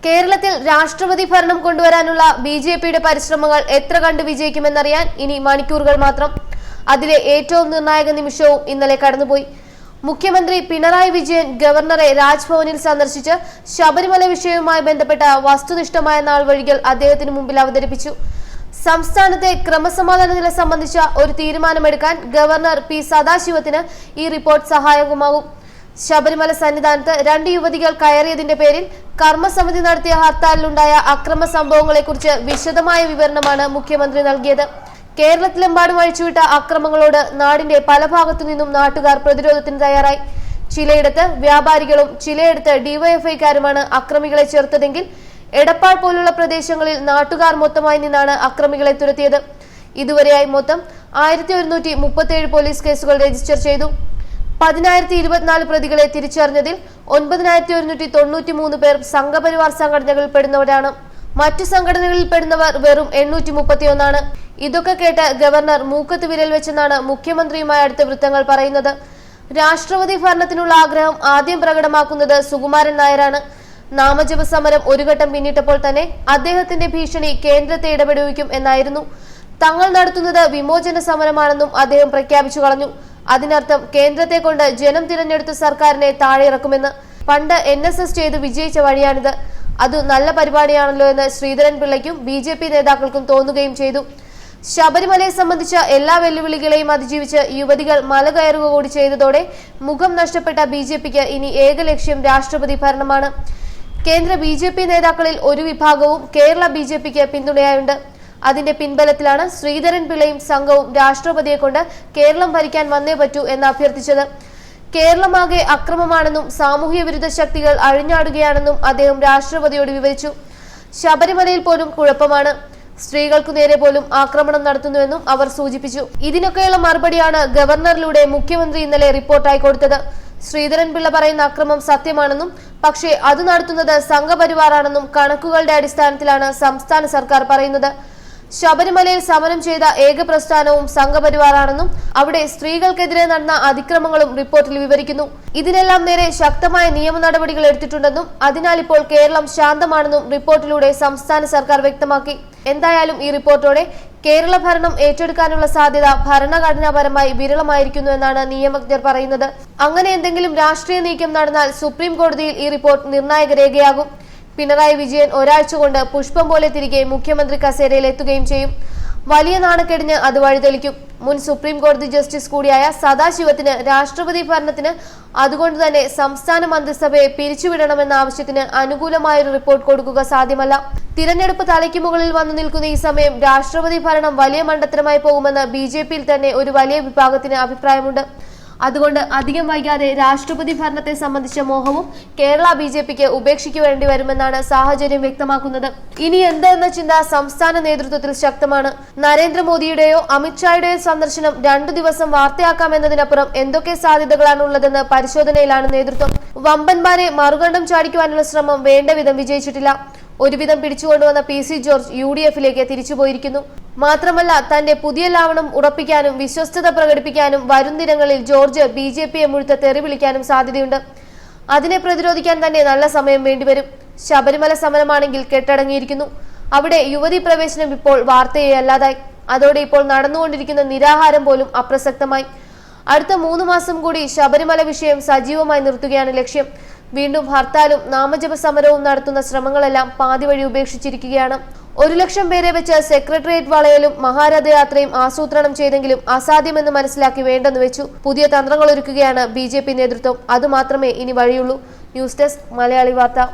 കേരളത്തിൽ രാഷ്ട്രപതി ഭരണം കൊണ്ടുവരാനുള്ള ബിജെപിയുടെ പരിശ്രമങ്ങൾ എത്ര കണ്ട് വിജയിക്കുമെന്നറിയാൻ ഇനി മണിക്കൂറുകൾ മാത്രം. അതിലെ ഏറ്റവും നിർണായക നിമിഷവും ഇന്നലെ കടന്നുപോയി. മുഖ്യമന്ത്രി പിണറായി വിജയൻ ഗവർണറെ രാജ്ഭവനിൽ സന്ദർശിച്ച് ശബരിമല വിഷയവുമായി ബന്ധപ്പെട്ട വസ്തുനിഷ്ഠമായ നാൾവഴികൾ അദ്ദേഹത്തിന് മുമ്പിൽ അവതരിപ്പിച്ചു. സംസ്ഥാനത്തെ ക്രമസമാധാന നില സംബന്ധിച്ച ഒരു തീരുമാനമെടുക്കാൻ ഗവർണർ പി സദാശിവത്തിന് ഈ റിപ്പോർട്ട് സഹായകമാകും. ശബരിമല സന്നിധാനത്ത് 2 യുവതികൾ കയറിയതിന്റെ പേരിൽ കർമ്മസമിതി നടത്തിയ ഹർത്താലിലുണ്ടായ അക്രമ സംഭവങ്ങളെക്കുറിച്ച് വിശദമായ വിവരണമാണ് മുഖ്യമന്ത്രി നൽകിയത്. കേരളത്തിലെമ്പാടും അഴിച്ചുവിട്ട അക്രമങ്ങളോട് നാടിന്റെ പല ഭാഗത്തു നിന്നും നാട്ടുകാർ പ്രതിരോധത്തിന് തയ്യാറായി. ചിലയിടത്ത് വ്യാപാരികളും ചിലയിടത്ത് ഡിവൈഎഫ്ഐക്കാരുമാണ് അക്രമികളെ ചെറുത്തതെങ്കിൽ എടപ്പാൾ പോലുള്ള പ്രദേശങ്ങളിൽ നാട്ടുകാർ മൊത്തമായി നിന്നാണ് അക്രമികളെ തുരത്തിയത്. ഇതുവരെയായി മൊത്തം 1137 പോലീസ് കേസുകൾ രജിസ്റ്റർ ചെയ്തു. 10,024 പ്രതികളെ തിരിച്ചറിഞ്ഞതിൽ 9,193 പേർ സംഘപരിവാർ സംഘടനകളിൽ പെടുന്നവരാണ്. മറ്റു സംഘടനകളിൽ പെടുന്നവർ വെറും 831 ഇതൊക്കെ കേട്ട് ഗവർണർ മൂക്കത്ത് വിരൽ വെച്ചെന്നാണ് മുഖ്യമന്ത്രിയുമായി അടുത്ത വൃത്തങ്ങൾ പറയുന്നത്. രാഷ്ട്രപതി ഭരണത്തിനുള്ള ആഗ്രഹം ആദ്യം പ്രകടമാക്കുന്നത് സുകുമാരൻ നായരാണ്. നാമജപ സമരം ഒരു ഘട്ടം പിന്നിട്ടപ്പോൾ തന്നെ അദ്ദേഹത്തിന്റെ ഭീഷണി കേന്ദ്രത്തെ ഇടപെടുവിക്കും എന്നായിരുന്നു. തങ്ങൾ നടത്തുന്നത് വിമോചന സമരമാണെന്നും അദ്ദേഹം പ്രഖ്യാപിച്ചു കളഞ്ഞു. അതിനർത്ഥം കേന്ദ്രത്തെ കൊണ്ട് ജനം തിരഞ്ഞെടുത്ത സർക്കാരിനെ താഴെ ഇറക്കുമെന്ന്. പണ്ട് NSS ചെയ്ത് വിജയിച്ച വഴിയാണിത്. അത് നല്ല പരിപാടിയാണല്ലോ എന്ന് ശ്രീധരൻ പിള്ളയ്ക്കും BJP നേതാക്കൾക്കും തോന്നുകയും ചെയ്തു. ശബരിമലയെ സംബന്ധിച്ച എല്ലാ വെല്ലുവിളികളെയും അതിജീവിച്ച് യുവതികൾ മല കയറുക കൂടി ചെയ്തതോടെ മുഖം നഷ്ടപ്പെട്ട BJPക്ക് ഇനി ഏക ലക്ഷ്യം രാഷ്ട്രപതി ഭരണമാണ്. കേന്ദ്ര BJP നേതാക്കളിൽ ഒരു വിഭാഗവും കേരള BJPക്ക് പിന്തുണയായുണ്ട്. അതിന്റെ പിൻബലത്തിലാണ് ശ്രീധരൻ പിള്ളയും സംഘവും രാഷ്ട്രപതിയെ കൊണ്ട് കേരളം ഭരിക്കാൻ വന്നേ പറ്റൂ എന്ന് അഭ്യർത്ഥിച്ചത്. കേരളമാകെ അക്രമമാണെന്നും സാമൂഹ്യ വിരുദ്ധ ശക്തികൾ അഴിഞ്ഞാടുകയാണെന്നും അദ്ദേഹം രാഷ്ട്രപതിയോട് വിവരിച്ചു. ശബരിമലയിൽ പോലും കുഴപ്പമാണ്, സ്ത്രീകൾക്കു നേരെ പോലും ആക്രമണം നടത്തുന്നുവെന്നും അവർ സൂചിപ്പിച്ചു. ഇതിനൊക്കെയുള്ള മറുപടിയാണ് ഗവർണറിലൂടെ മുഖ്യമന്ത്രി ഇന്നലെ റിപ്പോർട്ടായി കൊടുത്തത്. ശ്രീധരൻ പിള്ള പറയുന്ന അക്രമം സത്യമാണെന്നും പക്ഷേ അത് നടത്തുന്നത് സംഘപരിവാറാണെന്നും കണക്കുകളുടെ അടിസ്ഥാനത്തിലാണ് സംസ്ഥാന സർക്കാർ പറയുന്നത്. ശബരിമലയിൽ സമരം ചെയ്ത ഏക പ്രസ്ഥാനവും സംഘപരിവാറാണെന്നും അവിടെ സ്ത്രീകൾക്കെതിരെ നടന്ന അതിക്രമങ്ങളും റിപ്പോർട്ടിൽ വിവരിക്കുന്നു. ഇതിനെല്ലാം നേരെ ശക്തമായ നിയമ നടപടികൾ എടുത്തിട്ടുണ്ടെന്നും അതിനാൽ ഇപ്പോൾ കേരളം ശാന്തമാണെന്നും റിപ്പോർട്ടിലൂടെ സംസ്ഥാന സർക്കാർ വ്യക്തമാക്കി. എന്തായാലും ഈ റിപ്പോർട്ടോടെ കേരള ഭരണം ഏറ്റെടുക്കാനുള്ള സാധ്യത ഭരണഘടനാപരമായി വിരളമായിരിക്കുന്നു എന്നാണ് നിയമജ്ഞർ പറയുന്നത്. അങ്ങനെ എന്തെങ്കിലും രാഷ്ട്രീയ നീക്കം നടന്നാൽ സുപ്രീം കോടതിയിൽ ഈ റിപ്പോർട്ട് നിർണായക രേഖയാകും. പിണറായി വിജയൻ ഒരാഴ്ച കൊണ്ട് പുഷ്പം പോലെ തിരികെ മുഖ്യമന്ത്രി കസേരയിൽ എത്തുകയും ചെയ്യും. വലിയ നാണക്കെടിന് അത് വഴിതെളിക്കും. മുൻ സുപ്രീം കോടതി ജസ്റ്റിസ് കൂടിയായ സദാശിവത്തിന് രാഷ്ട്രപതി ഭരണത്തിന് അതുകൊണ്ട് തന്നെ സംസ്ഥാന മന്ത്രിസഭയെ പിരിച്ചുവിടണമെന്ന ആവശ്യത്തിന് അനുകൂലമായൊരു റിപ്പോർട്ട് കൊടുക്കുക സാധ്യമല്ല. തിരഞ്ഞെടുപ്പ് തലയ്ക്ക് മുകളിൽ വന്നു നിൽക്കുന്ന ഈ സമയം രാഷ്ട്രപതി ഭരണം വലിയ മണ്ടത്തരമായി പോകുമെന്ന് BJPയിൽ തന്നെ ഒരു വലിയ വിഭാഗത്തിന് അഭിപ്രായമുണ്ട്. അതുകൊണ്ട് അധികം വൈകാതെ രാഷ്ട്രപതി ഭരണത്തെ സംബന്ധിച്ച മോഹവും കേരള BJPക്ക് ഉപേക്ഷിക്കേണ്ടി വരുമെന്നാണ് സാഹചര്യം വ്യക്തമാക്കുന്നത്. ഇനി എന്തെന്ന ചിന്ത സംസ്ഥാന നേതൃത്വത്തിൽ ശക്തമാണ്. നരേന്ദ്രമോദിയുടെയോ അമിത്ഷായുടെയോ സന്ദർശനം 2 ദിവസം വാർത്തയാക്കാമെന്നതിനപ്പുറം എന്തൊക്കെ സാധ്യതകളാണ് ഉള്ളതെന്ന് പരിശോധനയിലാണ് നേതൃത്വം. വമ്പന്മാരെ മറുകണ്ഠം ചാടിക്കുവാനുള്ള ശ്രമം വേണ്ട വിധം വിജയിച്ചിട്ടില്ല. ഒരുവിധം പിടിച്ചുകൊണ്ടുവന്ന PC ജോർജ് UDFിലേക്ക് തിരിച്ചുപോയിരിക്കുന്നു. മാത്രമല്ല തന്റെ പുതിയ ലാവണം ഉറപ്പിക്കാനും വിശ്വസ്തത പ്രകടിപ്പിക്കാനും വരും ദിനങ്ങളിൽ ജോർജ് BJPയെ മുഴുത്ത തെറി വിളിക്കാനും സാധ്യതയുണ്ട്. അതിനെ പ്രതിരോധിക്കാൻ തന്നെ നല്ല സമയം വേണ്ടിവരും. ശബരിമല സമരമാണെങ്കിൽ കെട്ടടങ്ങിയിരിക്കുന്നു. അവിടെ യുവതി പ്രവേശനം ഇപ്പോൾ വാർത്തയെ അല്ലാതായി. അതോടെ ഇപ്പോൾ നടന്നുകൊണ്ടിരിക്കുന്ന നിരാഹാരം പോലും അപ്രസക്തമായി. അടുത്ത 3 മാസം കൂടി ശബരിമല വിഷയം സജീവമായി നിർത്തുകയാണ് ലക്ഷ്യം. വീണ്ടും ഹർത്താലും നാമജപ സമരവും നടത്തുന്ന ശ്രമങ്ങളെല്ലാം പാതി വഴി ഉപേക്ഷിച്ചിരിക്കുകയാണ്. 1 ലക്ഷം പേരെ വെച്ച് സെക്രട്ടേറിയറ്റ് വളയലും മഹാരഥയാത്രയും ആസൂത്രണം ചെയ്തെങ്കിലും അസാധ്യമെന്ന് മനസ്സിലാക്കി വേണ്ടെന്ന് വെച്ചു. പുതിയ തന്ത്രങ്ങൾ ഒരുക്കുകയാണ് BJP നേതൃത്വം. അതുമാത്രമേ ഇനി വഴിയുള്ളൂ. ന്യൂസ് ഡെസ്ക് മലയാളി വാർത്ത.